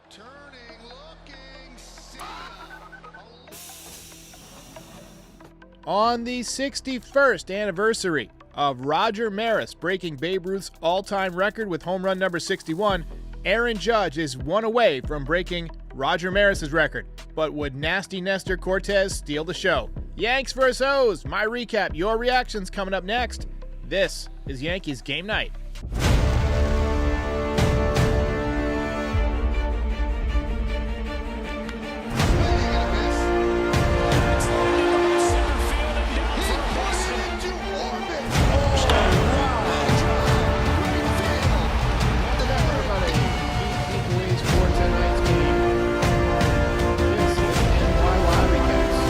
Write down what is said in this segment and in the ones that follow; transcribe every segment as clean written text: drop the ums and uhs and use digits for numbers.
Turning, looking, see ya. On the 61st anniversary of Roger Maris breaking Babe Ruth's all-time record with home run number 61, Aaron Judge is one away from breaking Roger Maris's record. But would nasty Nestor Cortez steal the show? Yanks vs. O's, my recap, your reactions coming up next. This is Yankees Game Night.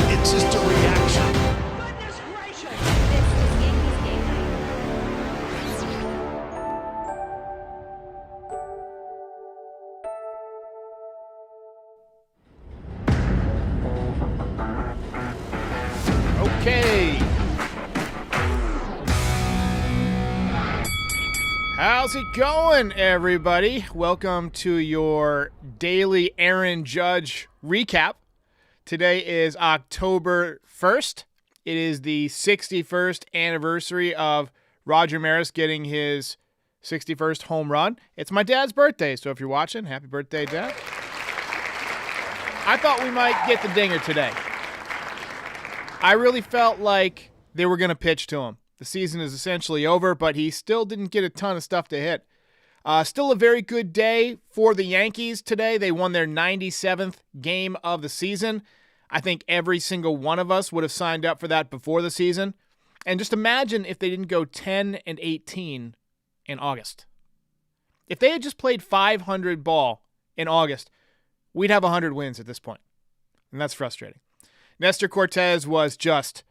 It's just a reaction. Goodness gracious! This is Yankees Game Night. Okay. How's it going, everybody? Welcome to your daily Aaron Judge recap. Today is October 1st. It is the 61st anniversary of Roger Maris getting his 61st home run. It's my dad's birthday, so if you're watching, happy birthday, Dad. I thought we might get the dinger today. I really felt like they were going to pitch to him. The season is essentially over, but he still didn't get a ton of stuff to hit. Still a very good day for the Yankees today. They won their 97th game of the season. I think every single one of us would have signed up for that before the season. And just imagine if they didn't go 10-18 in August. If they had just played 500 ball in August, we'd have 100 wins at this point. And that's frustrating. Nestor Cortez was just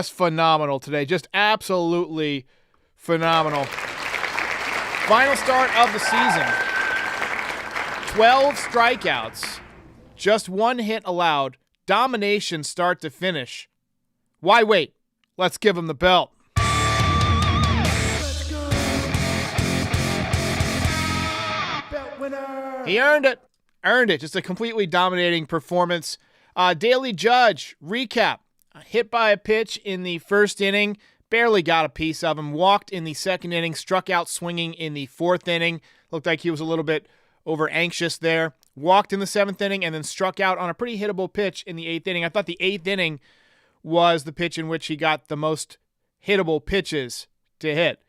phenomenal today. Just absolutely phenomenal. Final start of the season. 12 strikeouts. Just one hit allowed. Domination start to finish. Why wait? Let's give him the belt. Let's go. Belt winner. He earned it. Earned it. Just a completely dominating performance. Daily Judge recap. Hit by a pitch in the first inning. Barely got a piece of him. Walked in the second inning. Struck out swinging in the fourth inning. Looked like he was a little bit over anxious there. Walked in the seventh inning and then struck out on a pretty hittable pitch in the eighth inning. I thought the eighth inning was the pitch in which he got the most hittable pitches to hit.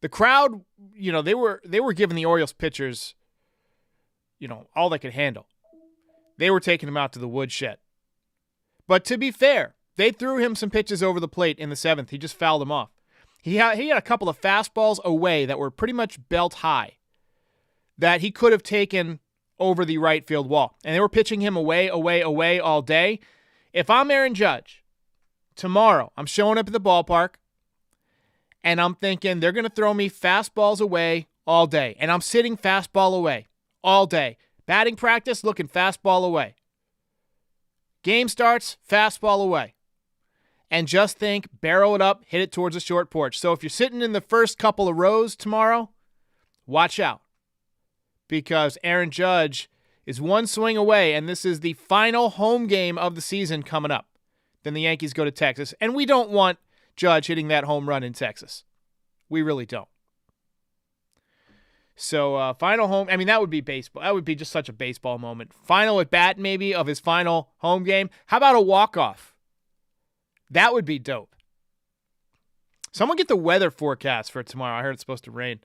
The crowd, they were giving the Orioles pitchers, all they could handle. They were taking him out to the woodshed. But to be fair, they threw him some pitches over the plate in the seventh. He just fouled them off. He had a couple of fastballs away that were pretty much belt high that he could have taken over the right field wall. And they were pitching him away all day. If I'm Aaron Judge, tomorrow I'm showing up at the ballpark and I'm thinking they're going to throw me fastballs away all day. And I'm sitting fastball away all day. Batting practice, looking fastball away. Game starts, fastball away. And just think, barrel it up, hit it towards the short porch. So if you're sitting in the first couple of rows tomorrow, watch out. Because Aaron Judge is one swing away, and this is the final home game of the season coming up. Then the Yankees go to Texas. And we don't want Judge hitting that home run in Texas. We really don't. So final home, that would be baseball. That would be just such a baseball moment. Final at bat, maybe, of his final home game. How about a walk-off? That would be dope. Someone get the weather forecast for tomorrow. I heard it's supposed to rain.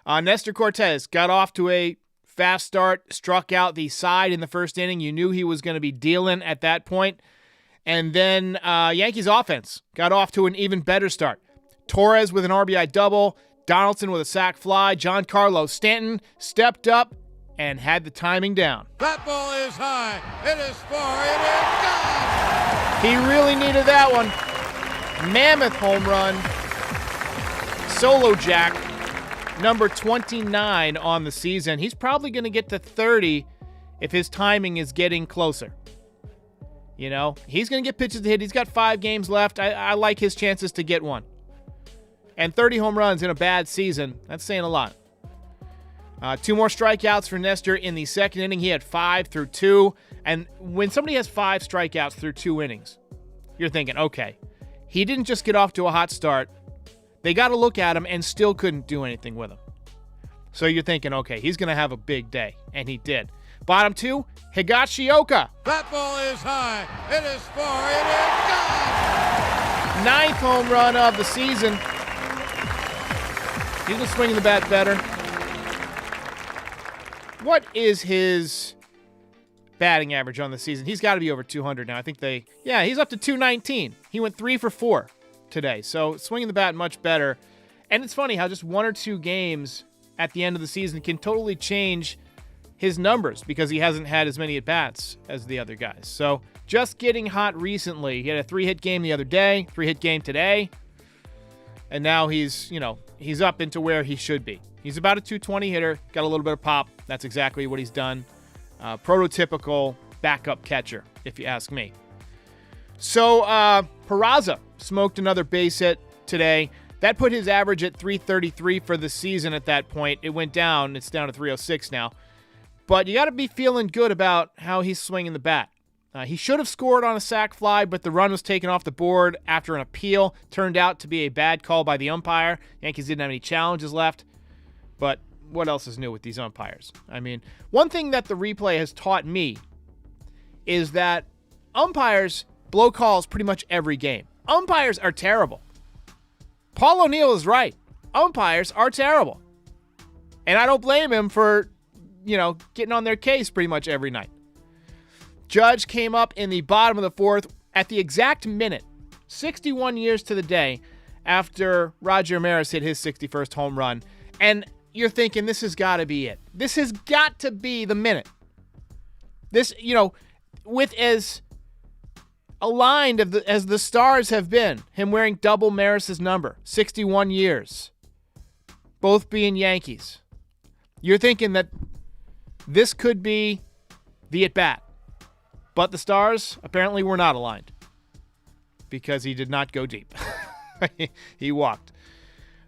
Nestor Cortez got off to a fast start, struck out the side in the first inning. You knew he was going to be dealing at that point. And then Yankees offense got off to an even better start. Torres with an RBI double, Donaldson with a sac fly, Giancarlo Stanton stepped up and had the timing down. That ball is high. It is far. It is gone. He really needed that one. Mammoth home run. Solo jack. Number 29 on the season. He's probably going to get to 30 if his timing is getting closer. He's going to get pitches to hit. He's got 5 games left. I like his chances to get one. And 30 home runs in a bad season, that's saying a lot. 2 more strikeouts for Nestor in the second inning. He had 5 through 2. And when somebody has 5 strikeouts through 2 innings, you're thinking, okay, he didn't just get off to a hot start. They got to look at him and still couldn't do anything with him. So you're thinking, okay, he's going to have a big day. And he did. Bottom 2, Higashioka. That ball is high. It is far. It is gone. 9th home run of the season. He's been swinging the bat better. What is his batting average on the season? He's got to be over 200 now. I think he's up to 219. He went 3 for 4 today. So swinging the bat much better. And it's funny how just 1 or 2 games at the end of the season can totally change his numbers because he hasn't had as many at-bats as the other guys. So just getting hot recently. He had a 3-hit game the other day, 3-hit game today. And now he's up into where he should be. He's about a 220 hitter, got a little bit of pop. That's exactly what he's done. Prototypical backup catcher, if you ask me. So Peraza smoked another base hit today. That put his average at 333 for the season at that point. It went down. It's down to 306 now. But you got to be feeling good about how he's swinging the bat. He should have scored on a sac fly, but the run was taken off the board after an appeal. Turned out to be a bad call by the umpire. Yankees didn't have any challenges left. But what else is new with these umpires? I mean, one thing that the replay has taught me is that umpires blow calls pretty much every game. Umpires are terrible. Paul O'Neill is right. Umpires are terrible. And I don't blame him for, getting on their case pretty much every night. Judge came up in the bottom of the 4th at the exact minute, 61 years to the day, after Roger Maris hit his 61st home run. And you're thinking, this has got to be it. This has got to be the minute. This, with as aligned as the stars have been, him wearing double Maris's number, 61 years, both being Yankees. You're thinking that this could be the at-bat. But the stars apparently were not aligned because he did not go deep. He walked.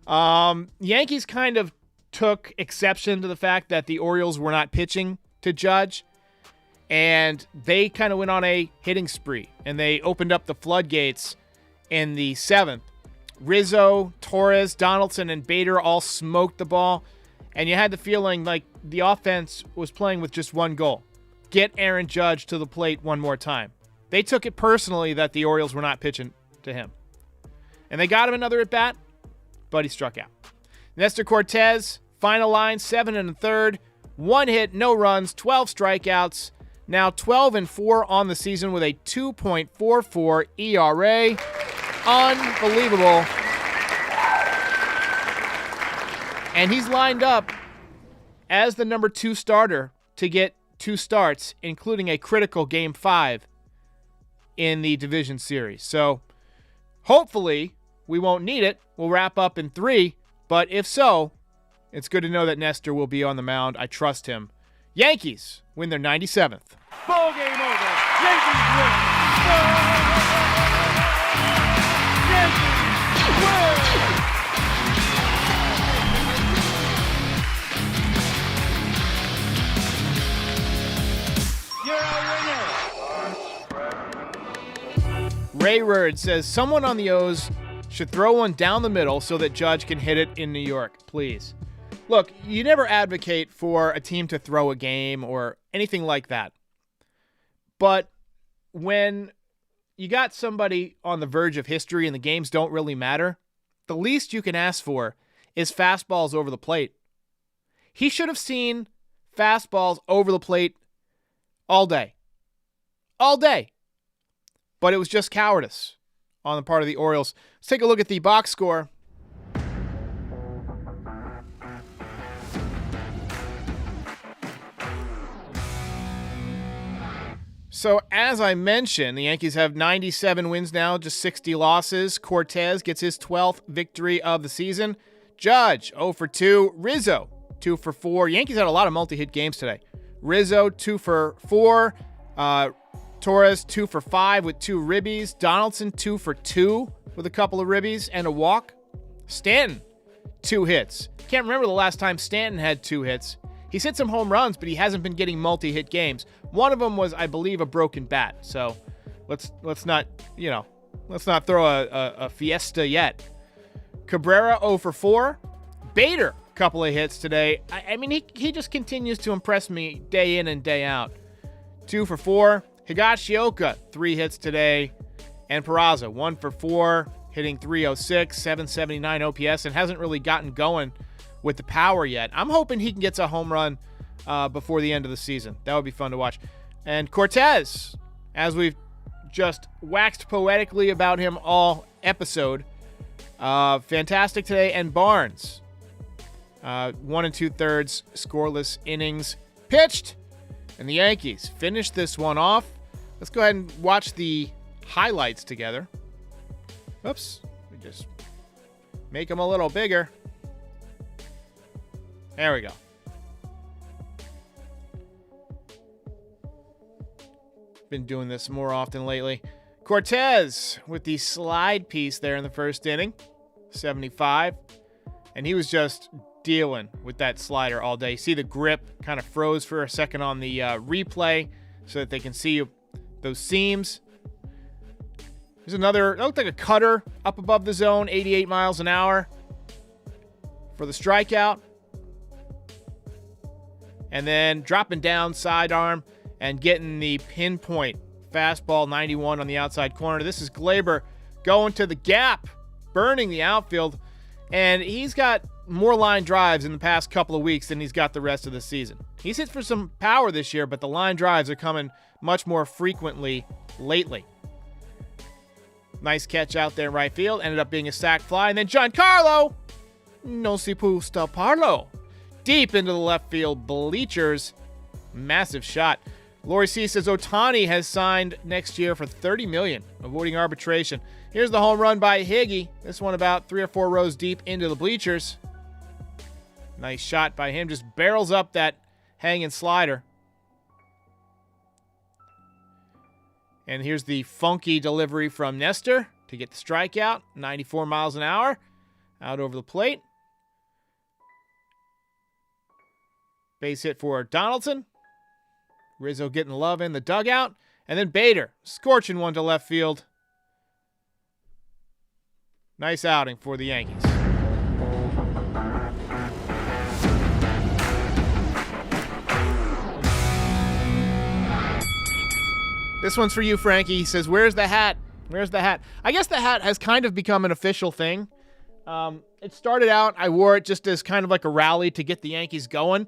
Yankees kind of took exception to the fact that the Orioles were not pitching to Judge, and they kind of went on a hitting spree, and they opened up the floodgates in the 7th. Rizzo, Torres, Donaldson, and Bader all smoked the ball, and you had the feeling like the offense was playing with just one goal. Get Aaron Judge to the plate one more time. They took it personally that the Orioles were not pitching to him. And they got him another at-bat, but he struck out. Nestor Cortez, final line, 7 1/3, 1 hit, no runs, 12 strikeouts. Now 12-4 on the season with a 2.44 ERA. Unbelievable. And he's lined up as the number 2 starter to get 2 starts, including a critical Game 5 in the division series. So hopefully we won't need it. We'll wrap up in 3. But if so, it's good to know that Nestor will be on the mound. I trust him. Yankees win their 97th. Ball game over. Yankees win. Yankees win. Rayward says someone on the O's should throw one down the middle so that Judge can hit it in New York, please. Look, you never advocate for a team to throw a game or anything like that. But when you got somebody on the verge of history and the games don't really matter, the least you can ask for is fastballs over the plate. He should have seen fastballs over the plate all day. All day. But it was just cowardice on the part of the Orioles. Let's take a look at the box score. So, as I mentioned, the Yankees have 97 wins now, just 60 losses. Cortez gets his 12th victory of the season. Judge, 0 for 2. Rizzo, 2 for 4. Yankees had a lot of multi-hit games today. Rizzo, 2 for 4. Torres, 2 for 5 with 2 ribbies. Donaldson, 2 for 2 with a couple of ribbies and a walk. Stanton, 2 hits. Can't remember the last time Stanton had 2 hits. He's hit some home runs, but he hasn't been getting multi-hit games. One of them was, I believe, a broken bat. So let's not throw a fiesta yet. Cabrera 0 for 4. Bader, couple of hits today. I mean, he just continues to impress me day in and day out. 2 for 4. Higashioka, 3 hits today. And Peraza, 1 for 4, hitting 306, 779 OPS, and hasn't really gotten going with the power yet. I'm hoping he can get a home run before the end of the season. That would be fun to watch. And Cortez, as we've just waxed poetically about him all episode, fantastic today. And Barnes, 1 2/3 scoreless innings pitched, and the Yankees finished this one off. Let's go ahead and watch the highlights together. Oops, we just make them a little bigger. There we go. Been doing this more often lately. Cortez with the slide piece there in the first inning, 75. And he was just dealing with that slider all day. See the grip kind of froze for a second on the replay so that they can see those seams. There's another, it looked like a cutter up above the zone, 88 miles an hour for the strikeout. And then dropping down sidearm and getting the pinpoint fastball 91 on the outside corner. This is Glaber going to the gap, burning the outfield. And he's got more line drives in the past couple of weeks than he's got the rest of the season. He's hit for some power this year, but the line drives are coming much more frequently lately. Nice catch out there in right field. Ended up being a sac fly. And then Giancarlo, no si può stopparlo, deep into the left field bleachers. Massive shot. Lori C says Ohtani has signed next year for $30 million, avoiding arbitration. Here's the home run by Higgy. This one about 3 or 4 rows deep into the bleachers. Nice shot by him. Just barrels up that hanging slider. And here's the funky delivery from Nestor to get the strikeout. 94 miles an hour out over the plate. Base hit for Donaldson. Rizzo getting love in the dugout. And then Bader scorching one to left field. Nice outing for the Yankees. This one's for you, Frankie. He says, where's the hat? Where's the hat? I guess the hat has kind of become an official thing. It started out, I wore it just as kind of like a rally to get the Yankees going.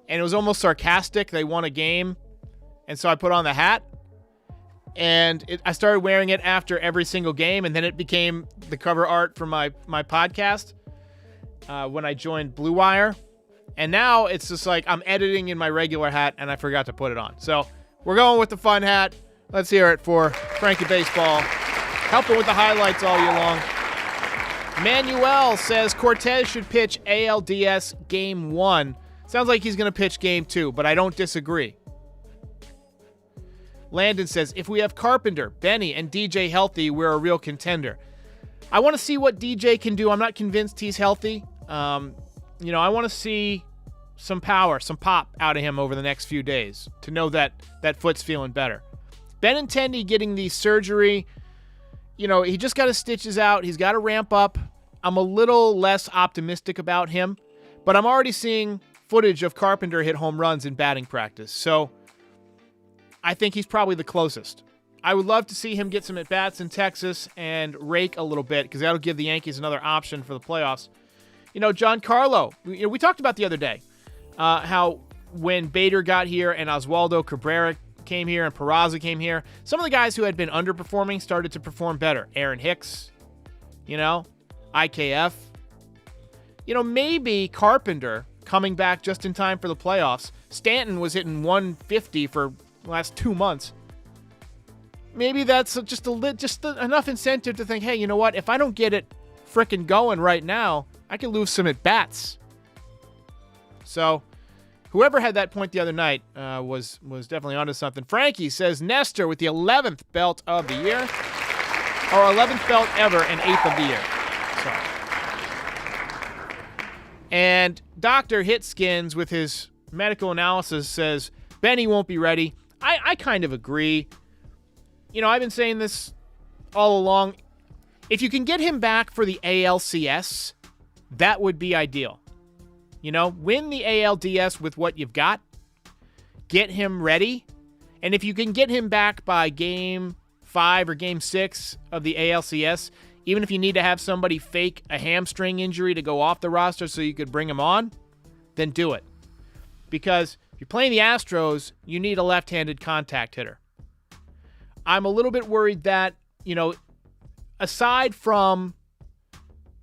And it was almost sarcastic. They won a game. And so I put on the hat. And I started wearing it after every single game. And then it became the cover art for my podcast when I joined Blue Wire. And now it's just like I'm editing in my regular hat and I forgot to put it on. So we're going with the fun hat. Let's hear it for Frankie Baseball. Helping with the highlights all year long. Manuel says Cortez should pitch ALDS Game 1. Sounds like he's going to pitch Game 2, but I don't disagree. Landon says, if we have Carpenter, Benny, and DJ healthy, we're a real contender. I want to see what DJ can do. I'm not convinced he's healthy. I want to see some power, some pop out of him over the next few days to know that that foot's feeling better. Benintendi getting the surgery. He just got his stitches out. He's got to ramp up. I'm a little less optimistic about him, but I'm already seeing footage of Carpenter hit home runs in batting practice. So I think he's probably the closest. I would love to see him get some at-bats in Texas and rake a little bit because that'll give the Yankees another option for the playoffs. Giancarlo, we talked about the other day how when Bader got here and Oswaldo Cabrera came here and Peraza came here, some of the guys who had been underperforming started to perform better. Aaron Hicks, IKF. Maybe Carpenter coming back just in time for the playoffs. Stanton was hitting 150 for the last 2 months. Maybe that's just enough incentive to think, hey, you know what? If I don't get it frickin' going right now, I could lose some at-bats. So whoever had that point the other night was definitely onto something. Frankie says Nestor with the 11th belt of the year. Or 11th belt ever and 8th of the year. Sorry. And Dr. Hitskins, with his medical analysis, says Benny won't be ready. I kind of agree. I've been saying this all along. If you can get him back for the ALCS, that would be ideal. Win the ALDS with what you've got. Get him ready. And if you can get him back by Game 5 or Game 6 of the ALCS, even if you need to have somebody fake a hamstring injury to go off the roster so you could bring him on, then do it. Because if you're playing the Astros, you need a left-handed contact hitter. I'm a little bit worried that, aside from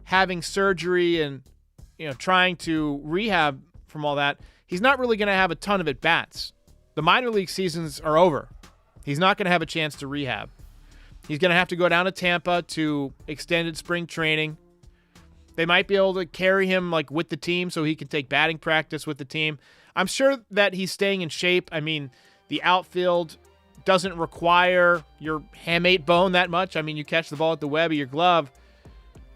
having surgery and, trying to rehab from all that, he's not really going to have a ton of at-bats. The minor league seasons are over. He's not going to have a chance to rehab. He's going to have to go down to Tampa to extended spring training. They might be able to carry him with the team so he can take batting practice with the team. I'm sure that he's staying in shape. I mean, the outfield doesn't require your hamate bone that much. I mean, you catch the ball at the web of your glove.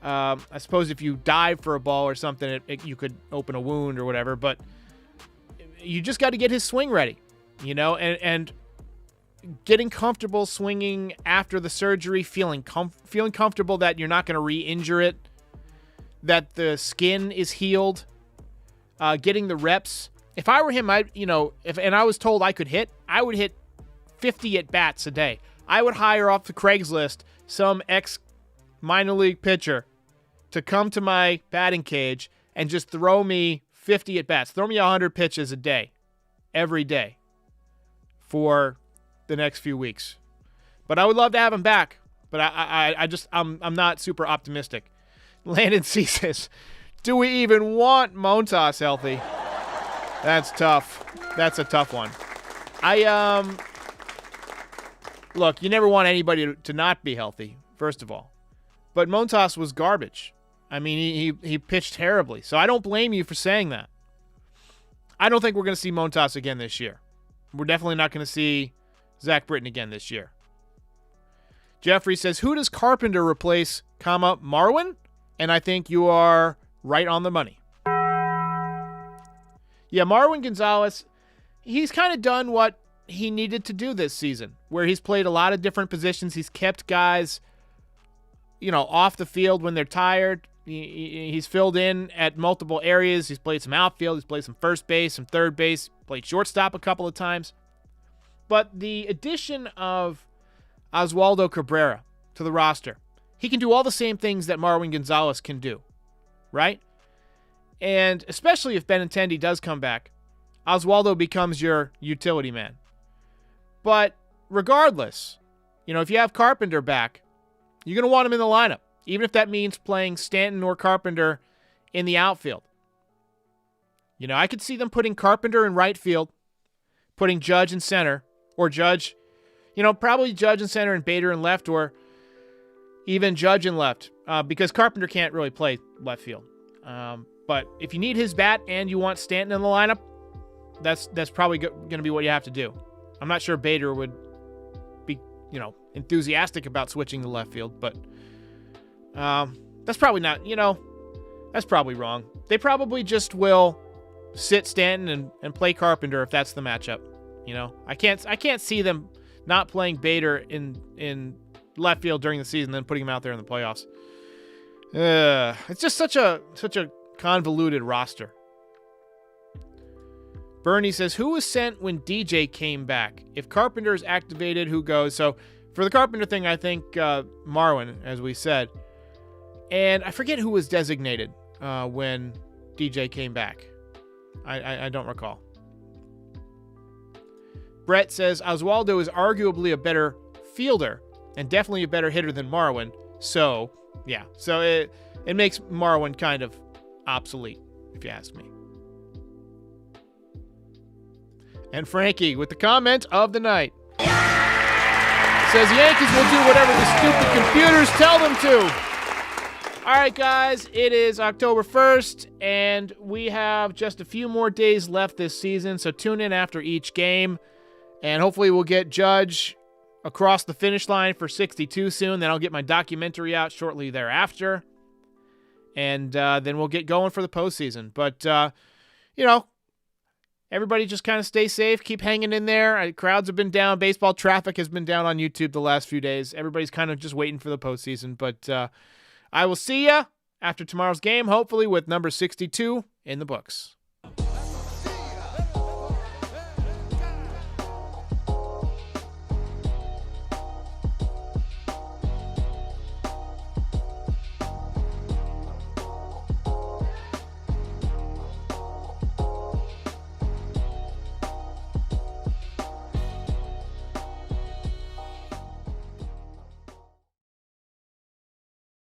I suppose if you dive for a ball or something, you could open a wound or whatever. But you just got to get his swing ready, and getting comfortable swinging after the surgery, feeling comfortable that you're not going to re-injure it, that the skin is healed, getting the reps. If I were him, and I was told I could hit, I would hit 50 at-bats a day. I would hire off the Craigslist some ex-minor league pitcher to come to my batting cage and just throw me 50 at-bats. Throw me 100 pitches a day, every day, for the next few weeks. But I would love to have him back. But I'm not super optimistic. Landon C says, do we even want Montas healthy? That's tough. That's a tough one. Look, you never want anybody to not be healthy, first of all. But Montas was garbage. I mean, he pitched terribly. So I don't blame you for saying that. I don't think we're going to see Montas again this year. We're definitely not going to see Zach Britton again this year. Jeffrey says, who does Carpenter replace, Marwin? And I think you are right on the money. Yeah, Marwin Gonzalez, he's kind of done what he needed to do this season, where he's played a lot of different positions. He's kept guys, off the field when they're tired. He's filled in at multiple areas. He's played some outfield. He's played some first base, some third base, played shortstop a couple of times. But the addition of Oswaldo Cabrera to the roster, he can do all the same things that Marwin Gonzalez can do, right? And especially if Benintendi does come back, Oswaldo becomes your utility man. But regardless, if you have Carpenter back, you're going to want him in the lineup, even if that means playing Stanton or Carpenter in the outfield. I could see them putting Carpenter in right field, putting Judge in center, or Judge, probably Judge in center and Bader in left, or even Judge in left, because Carpenter can't really play left field. But if you need his bat and you want Stanton in the lineup, that's probably going to be what you have to do. I'm not sure Bader would be, enthusiastic about switching to left field, but that's probably not, that's probably wrong. They probably just will sit Stanton and play Carpenter if that's the matchup. I can't see them not playing Bader in left field during the season, then putting him out there in the playoffs. It's just such a convoluted roster. Bernie says, who was sent when DJ came back? If Carpenter is activated, who goes? So for the Carpenter thing, I think Marwin, as we said. And I forget who was designated when DJ came back. I don't recall. Brett says, Oswaldo is arguably a better fielder and definitely a better hitter than Marwin. So, yeah. So it makes Marwin kind of obsolete, if you ask me. And Frankie, with the comment of the night, says the Yankees will do whatever the stupid computers tell them to. All right, guys, it is October 1st, and we have just a few more days left this season, so tune in after each game, and hopefully we'll get Judge across the finish line for 62 soon. Then I'll get my documentary out shortly thereafter. and then we'll get going for the postseason. But, everybody just kind of stay safe, keep hanging in there. Crowds have been down. Baseball traffic has been down on YouTube the last few days. Everybody's kind of just waiting for the postseason. But I will see you after tomorrow's game, hopefully with number 62 in the books.